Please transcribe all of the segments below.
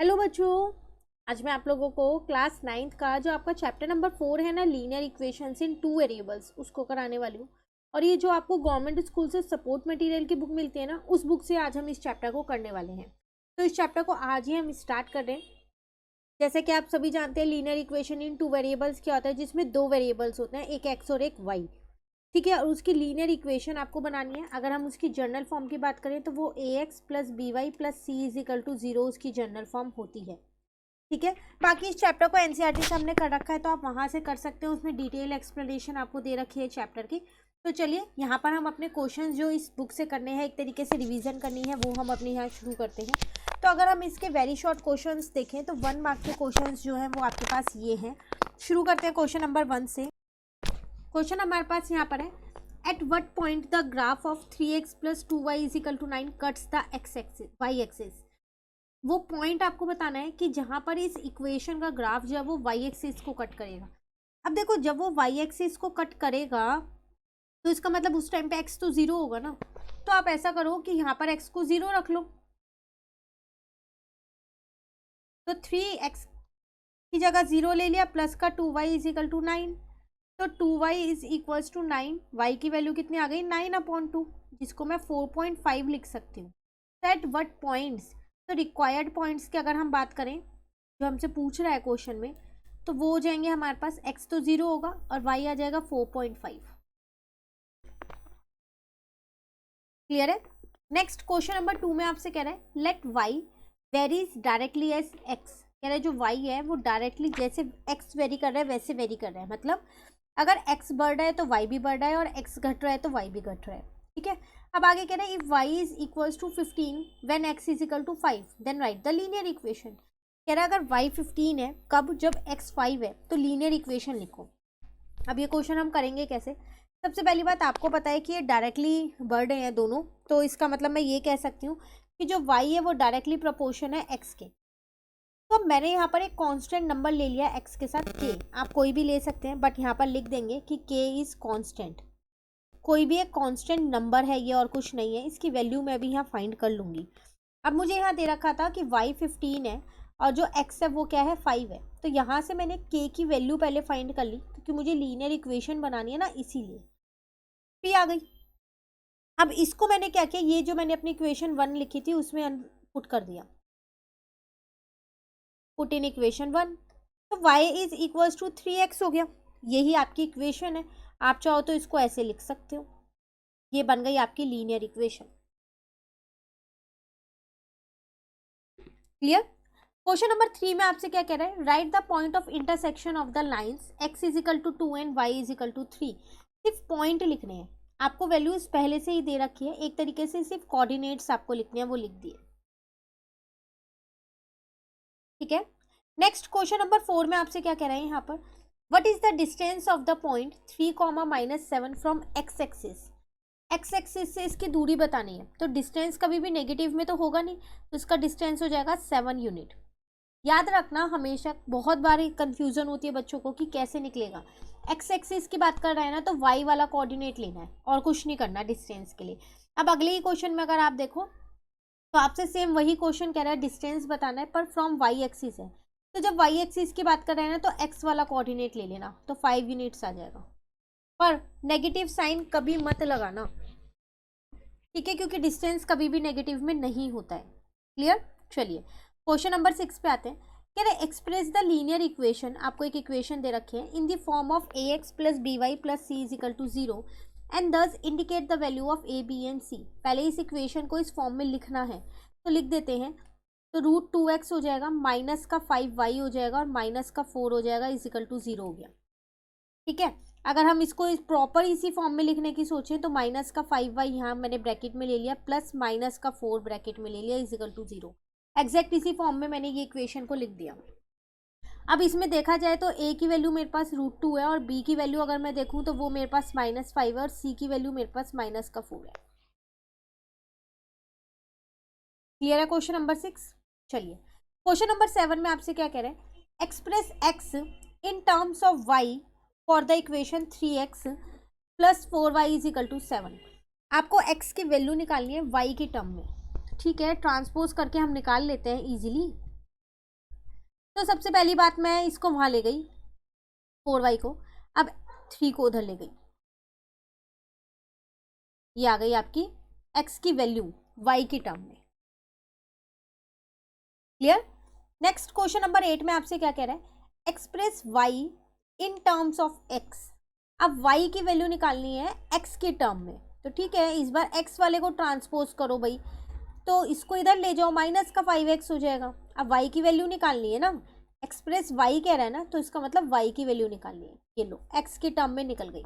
Hello बच्चों। आज मैं आप लोगों को क्लास 9th का जो आपका चैप्टर नंबर 4 है ना, लीनियर इक्वेशंस इन टू वेरिएबल्स, उसको कराने वाली हूँ। और ये जो आपको गवर्नमेंट स्कूल से सपोर्ट मटेरियल की बुक मिलती है ना, उस बुक से आज हम इस चैप्टर को करने वाले हैं। तो इस चैप्टर को आज ही हम स्टार्ट कर रहे हैं। जैसे कि आप सभी जानते हैं, linear equation in two variables क्या होता है, जिसमें दो वेरिएबल्स होते हैं, एक एक्स और एक वाई। ठीक है, और उसकी लीनियर इक्वेशन आपको बनानी है। अगर हम उसकी जर्नल फॉर्म की बात करें तो वो a x plus b y plus c is equal to 0 उसकी जर्नल फॉर्म होती है। ठीक है, बाकी इस चैप्टर को एनसीईआरटी से हमने कर रखा है, तो आप वहाँ से कर सकते हो। उसमें डिटेल एक्सप्लेनेशन आपको दे रखी है चैप्टर की। तो चलिए, यहाँ पर हम अपने क्वेश्चंस जो इस बुक से करने हैं, एक तरीके से रिवीजन करनी है, वो हम अपने यहाँ शुरू करते हैं। तो अगर हम इसके वेरी शॉर्ट क्वेश्चंस देखें तो 1 मार्क के क्वेश्चंस जो हैं वो आपके पास ये हैं। शुरू करते हैं क्वेश्चन नंबर 1 से। क्वेश्चन हमारे पास यहाँ पर है, at what point the graph of 3x plus 2y is equal to 9 cuts the x axis y axis. वो पॉइंट आपको बताना है कि जहां पर इस इक्वेशन का ग्राफ जो है वो वाई एक्सिस को कट करेगा। अब देखो, जब वो वाई एक्सिस को कट करेगा तो इसका मतलब उस टाइम पे एक्स तो 0 होगा ना। तो आप ऐसा करो कि यहाँ पर एक्स को 0 रख लो। तो 3x की जगह 0 ले लिया, प्लस का 2y इज इक्वल टू 9। तो 2y is equals to 9। Y की वैल्यू कितनी आ गई, 9/2, जिसको मैं 4.5 लिख सकती हूँ। तो एट वट पॉइंट्स, तो रिक्वायर्ड पॉइंट्स की अगर हम बात करें जो हमसे पूछ रहा है क्वेश्चन में, तो वो हो जाएंगे हमारे पास, x तो 0 होगा और y आ जाएगा 4.5। क्लियर है। नेक्स्ट क्वेश्चन नंबर 2 में आपसे कह रहा है, let y varies directly as x। कह रहा है जो y है वो डायरेक्टली जैसे x वेरी कर रहा है वैसे वेरी कर रहा है। मतलब अगर x बढ़ रहा है तो y भी बढ़ रहा है, और x घट रहा है तो y भी घट रहा है। ठीक है, अब आगे कह रहे हैं, if y is equals to 15 when x is equal to 5 then write the linear equation. कह रहा है अगर y 15 है, कब, जब x 5 है, तो लीनियर इक्वेशन लिखो। अब ये क्वेश्चन हम करेंगे कैसे। सबसे पहली बात, आपको पता है कि ये डायरेक्टली बढ़ रहे हैं दोनों, तो इसका मतलब मैं ये कह सकती हूँ कि जो y है वो डायरेक्टली प्रोपोर्शन है x के। तो अब मैंने यहाँ पर एक कांस्टेंट नंबर ले लिया x के साथ k। आप कोई भी ले सकते हैं, बट यहाँ पर लिख देंगे कि k इज कांस्टेंट। कोई भी एक कांस्टेंट नंबर है ये, और कुछ नहीं है। इसकी वैल्यू मैं भी यहाँ फाइंड कर लूँगी। अब मुझे यहाँ दे रखा था कि y 15 है और जो x है वो क्या है, 5 है। तो यहाँ से मैंने k की वैल्यू पहले फाइंड कर ली, क्योंकि मुझे लीनियर इक्वेशन बनानी है ना, इसीलिए p आ गई। अब इसको मैंने क्या किया, ये जो मैंने अपनी इक्वेशन 1 लिखी थी उसमें पुट कर दिया, पुट इन इक्वेशन 1। तो y is equals to 3x हो गया। यही आपकी इक्वेशन है। आप चाहो तो इसको ऐसे लिख सकते हो। ये बन गई आपकी linear equation. Clear. Question number 3 में आपसे क्या कह रहा है, write the point of intersection of the lines x is equal to 2 and y is equal to 3। सिर्फ पॉइंट लिखने हैं। आपको वैल्यूज पहले से ही दे रखी है, एक तरीके से सिर्फ कोऑर्डिनेट्स आपको लिखने हैं, वो लिख दिए। ठीक है। नेक्स्ट क्वेश्चन नंबर 4 में आपसे क्या कह रहे हैं यहाँ पर, what is the distance of the point 3, -7 from x axis. x axis से इसकी दूरी बतानी है, तो डिस्टेंस कभी भी नेगेटिव में तो होगा नहीं, तो इसका डिस्टेंस हो जाएगा 7 यूनिट। याद रखना, हमेशा बहुत बार कंफ्यूजन होती है बच्चों को कि कैसे निकलेगा। x एक्सिस की बात कर रहे हैं ना, तो y वाला कोऑर्डिनेट लेना है और कुछ नहीं करना डिस्टेंस के लिए। अब अगले ही क्वेश्चन में अगर आप देखो तो आपसे सेम वही क्वेश्चन कह रहा है, डिस्टेंस बताना है, पर फ्रॉम y एक्सिस है। तो जब y एक्सिस की बात कर रहे हैं ना, तो x वाला कोऑर्डिनेट ले लेना, तो 5 यूनिट्स आ जाएगा। पर नेगेटिव साइन कभी मत लगाना, ठीक है, क्योंकि डिस्टेंस कभी भी नेगेटिव में नहीं होता है। क्लियर। चलिए क्वेश्चन नंबर 6 पे आते हैं। कह रहे एक्सप्रेस द लीनियर इक्वेशन। आपको एक इक्वेशन दे रखे हैं, in the form of ax plus by plus c is equal to 0 and this indicate the value of a b and c। पहले इस इक्वेशन को इस फॉर्म में लिखना है, तो लिख देते हैं। तो √2x हो जाएगा, माइनस का 5y हो जाएगा, और माइनस का 4 हो जाएगा, इज इक्वल टू 0 हो गया। ठीक है, अगर हम इसको प्रॉपर इसी फॉर्म में लिखने की सोचें तो माइनस का 5y यहाँ मैंने ब्रैकेट में ले लिया, प्लस माइनस का 4 ब्रैकेट में ले लिया, इज इक्वल टू 0। एग्जैक्ट इसी फॉर्म में मैंने ये इक्वेशन को लिख दिया। अब इसमें देखा जाए तो a की वैल्यू मेरे पास √2 है, और b की वैल्यू अगर मैं देखूँ तो वो मेरे पास -5 है, और c की वैल्यू मेरे पास माइनस का 4 है। क्लियर है क्वेश्चन नंबर 6। चलिए क्वेश्चन नंबर 7 में आपसे क्या कह रहे हैं, express x in terms of y for the equation 3x plus 4y is equal to 7। आपको x की वैल्यू निकालनी है y की टर्म में। ठीक है, ट्रांसपोज करके हम निकाल लेते हैं इजीली। तो सबसे पहली बात, मैं इसको वहां ले गई 4y को, अब 3 को उधर ले गई, ये आ गई आपकी x की वैल्यू y की टर्म में। क्लियर। नेक्स्ट क्वेश्चन नंबर 8 में आपसे क्या कह रहा है, express y in terms of x। अब y की वैल्यू निकालनी है x की टर्म में, तो ठीक है, इस बार x वाले को ट्रांसपोज करो भाई, तो इसको इधर ले जाओ, माइनस का 5x हो जाएगा। अब y की वैल्यू निकालनी है ना, एक्सप्रेस y कह रहा है ना, तो इसका मतलब y की वैल्यू निकालनी है। ये लो, x की टर्म में निकल गई।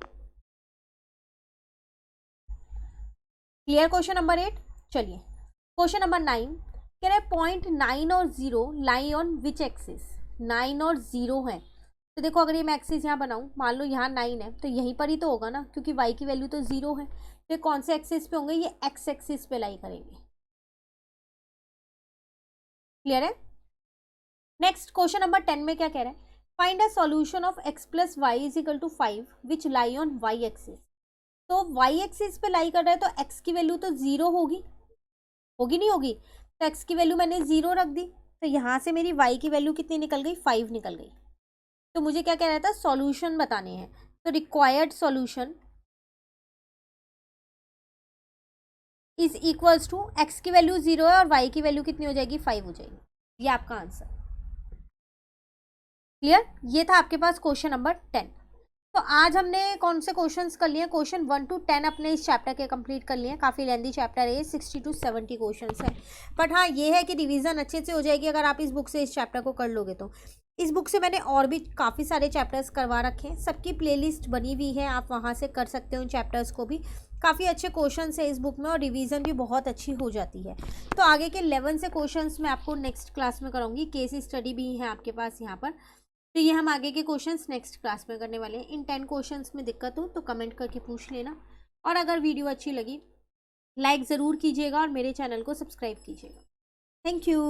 Clear question number 8। चलिए क्वेश्चन नंबर 9 कह रहा है पॉइंट 9 और 0 लाई ऑन विच एक्सिस। 9 और 0 है, तो देखो अगर ये मैं एक्सिस यहाँ बनाऊँ, मान लो यहाँ 9 है, तो यहीं पर ही तो होगा ना, क्योंकि y की वैल्यू तो 0 है, तो ये कौन से एक्सिस पे होंगे, ये x एक्सिस पे लाई करेंगे। क्लियर है। नेक्स्ट क्वेश्चन नंबर 10 में क्या कह रहा है, find a solution of x plus y is equal to 5 which lie on y axis. तो y एक्सिस पे लाई कर रहा है, तो x की वैल्यू तो 0 होगी, होगी नहीं होगी, तो x की वैल्यू मैंने 0 रख दी, तो यहाँ से मेरी y की वैल्यू कितनी निकल गई, 5 निकल गई। तो मुझे क्या कह रहा था, सॉल्यूशन बताने हैं, तो required solution is equals to x की वैल्यू 0 है और y की वैल्यू कितनी हो जाएगी, 5 हो जाएगी। ये आपका आंसर। क्लियर। ये था आपके पास क्वेश्चन नंबर 10। तो आज हमने कौन से क्वेश्चंस कर लिए, क्वेश्चन 1 to 10 अपने इस चैप्टर के कंप्लीट कर लिए। काफ़ी लेंदी चैप्टर है ये, 60 to 70 क्वेश्चंस है, बट हाँ ये है कि रिवीजन अच्छे से हो जाएगी अगर आप इस बुक से इस चैप्टर को कर लोगे। तो इस बुक से मैंने और भी काफ़ी सारे चैप्टर्स करवा रखे हैं, सबकी प्लेलिस्ट बनी हुई है, आप वहाँ से कर सकते हो उन चैप्टर्स को भी। काफ़ी अच्छे क्वेश्चन है इस बुक में और रिवीजन भी बहुत अच्छी हो जाती है। तो आगे के 11 से क्वेश्चन मैं आपको नेक्स्ट क्लास में कराऊंगी, केस स्टडी भी है आपके पास यहाँ पर, तो ये हम आगे के क्वेश्चंस नेक्स्ट क्लास में करने वाले हैं। इन 10 क्वेश्चंस में दिक्कत हो तो कमेंट करके पूछ लेना, और अगर वीडियो अच्छी लगी लाइक ज़रूर कीजिएगा और मेरे चैनल को सब्सक्राइब कीजिएगा। Thank you.